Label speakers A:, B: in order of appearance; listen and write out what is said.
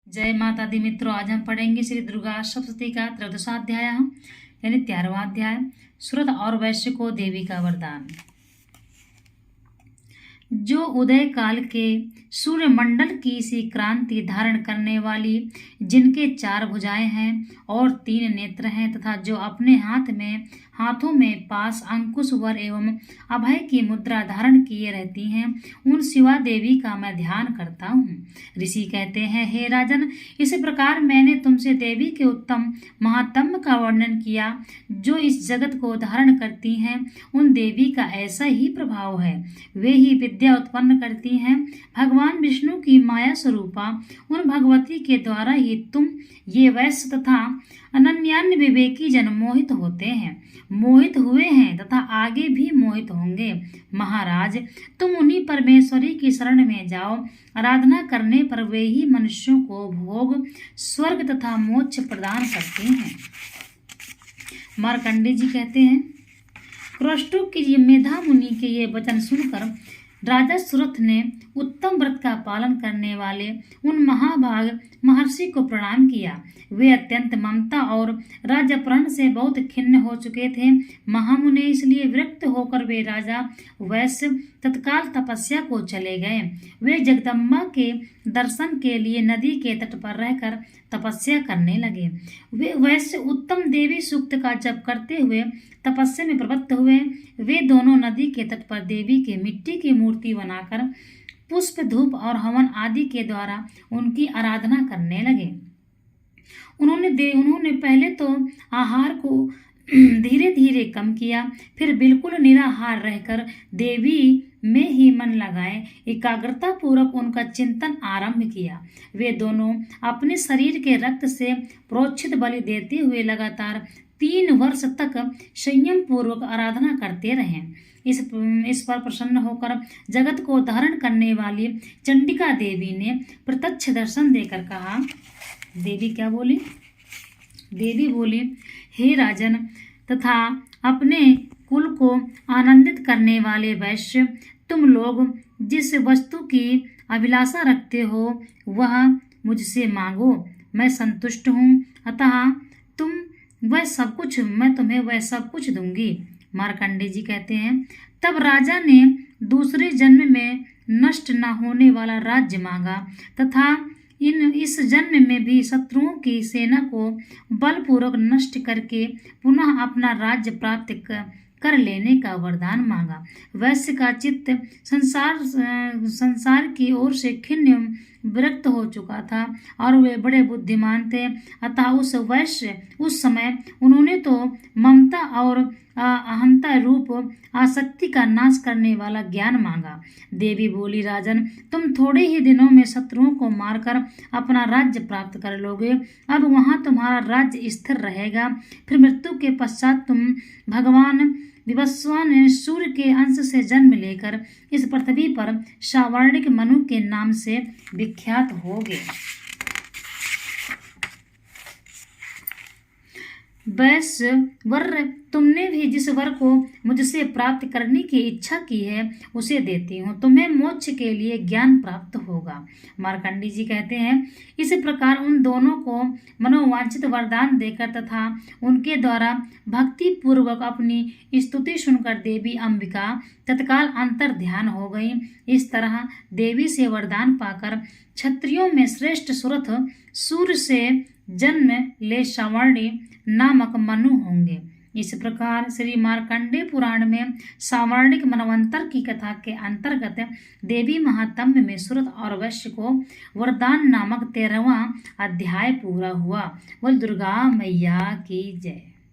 A: जय माता दी मित्रों, आज हम पढ़ेंगे श्री दुर्गा सप्तशती का त्रयोदशाध्याय यानी 13वां अध्याय सुरत और वैश्य को देवी का वरदान। जो उदय काल के सूर्य मंडल की सी क्रांति धारण करने वाली, जिनके 4 भुजाएं हैं और 3 नेत्र हैं, तथा जो अपने हाथों में पास अंकुश वर एवं अभय की मुद्रा धारण किए रहती हैं, उन शिवा देवी का मैं ध्यान करता हूँ। ऋषि कहते हैं, हे राजन, इसी प्रकार मैंने तुमसे देवी के उत्तम महात्म्य का वर्णन किया। जो इस जगत को धारण करती हैं, उन देवी का ऐसा ही प्रभाव है। वे ही विद्या उत्पन्न करती हैं। भगवान विष्णु की माया स्वरूपा उन भगवती के द्वारा ही तुम ये वैश्य तथा अनन्यान्य विवेकी जन मोहित होते हैं, मोहित हुए हैं तथा आगे भी मोहित होंगे। महाराज, तुम उन्हीं परमेश्वरी की शरण में जाओ। आराधना करने पर वे ही मनुष्यों को भोग, स्वर्ग तथा मोक्ष प्रदान करते हैं। मार्कंडेय जी कहते हैं, क्रष्टु की मेधा मुनि के ये वचन सुनकर राजा सुरथ ने उत्तम व्रत का पालन करने वाले उन महाभाग महर्षि को प्रणाम किया। वे अत्यंत ममता और राज्यपरण से बहुत खिन्न हो चुके थे। महामुने इसलिए विरक्त होकर वे राजा वैश्य तत्काल तपस्या को चले गए। वे जगदम्बा के दर्शन के लिए नदी के तट पर रहकर तपस्या करने लगे। वे वैश्य उत्तम देवी सूक्त का जप करते हुए तपस्या में प्रवृत्त हुए। वे दोनों नदी के तट पर देवी के मिट्टी की मूर्ति बनाकर पुष्प, धूप और हवन आदि के द्वारा उनकी आराधना करने लगे। उन्होंने पहले तो आहार को धीरे धीरे कम किया, फिर बिल्कुल निराहार रहकर देवी में ही मन लगाए एकाग्रता पूर्वक उनका चिंतन आरंभ किया। वे दोनों अपने शरीर के रक्त से प्रोक्षित बलि देते हुए लगातार 3 वर्ष तक संयम पूर्वक आराधना करते रहे। इस पर प्रसन्न होकर जगत को धारण करने वाली चंडिका देवी ने प्रत्यक्ष दर्शन देकर कहा। देवी क्या बोली? देवी बोली, हे राजन तथा अपने कुल को आनंदित करने वाले वैश्य, तुम लोग जिस वस्तु की अभिलाषा रखते हो वह मुझसे मांगो, मैं संतुष्ट हूँ। अतः मैं तुम्हें वह सब कुछ दूंगी। मार्कंडेय जी कहते हैं, तब राजा ने दूसरे जन्म में नष्ट न होने वाला राज्य मांगा तथा इस जन्म में भी शत्रुओं की सेना को बलपूर्वक नष्ट करके पुनः अपना राज्य प्राप्त कर लेने का वरदान मांगा। वैश्य का चित्त संसार की ओर से खिन्न विरक्त हो चुका था और वे बड़े बुद्धिमान थे। अतः उस समय उन्होंने तो ममता और अहंता रूप आसक्ति का नाश करने वाला ज्ञान मांगा। देवी बोली, राजन, तुम थोड़े ही दिनों में शत्रुओं को मारकर अपना राज्य प्राप्त कर लोगे। अब वहां तुम्हारा राज्य स्थिर रहेगा। फिर मृत्यु के पश्चात तुम भगवान विवस्वान सूर्य के अंश से जन्म लेकर इस पृथ्वी पर सावर्णिक मनु के नाम से विख्यात होगे। वैश्य वर, तुमने भी जिस वर को मुझसे प्राप्त करने की इच्छा की है उसे देती हूँ। तुम्हें मोक्ष के लिए ज्ञान प्राप्त होगा। मार्कंडेय जी कहते हैं, इस प्रकार उन दोनों को मनोवांछित वरदान देकर तथा उनके द्वारा भक्ति पूर्वक अपनी स्तुति सुनकर देवी अंबिका तत्काल अंतर ध्यान हो गई। इस तरह देवी से वरदान पाकर क्षत्रियों में श्रेष्ठ सुरथ सूर्य से जन्म ले सावर्णी नामक मनु होंगे। इस प्रकार श्री मार्कंडेय पुराण में सावर्णिक मनवंतर की कथा के अंतर्गत देवी महात्म्य में सुरत और वैश्य को वरदान नामक 13वां अध्याय पूरा हुआ। बोल दुर्गा मैया की जय।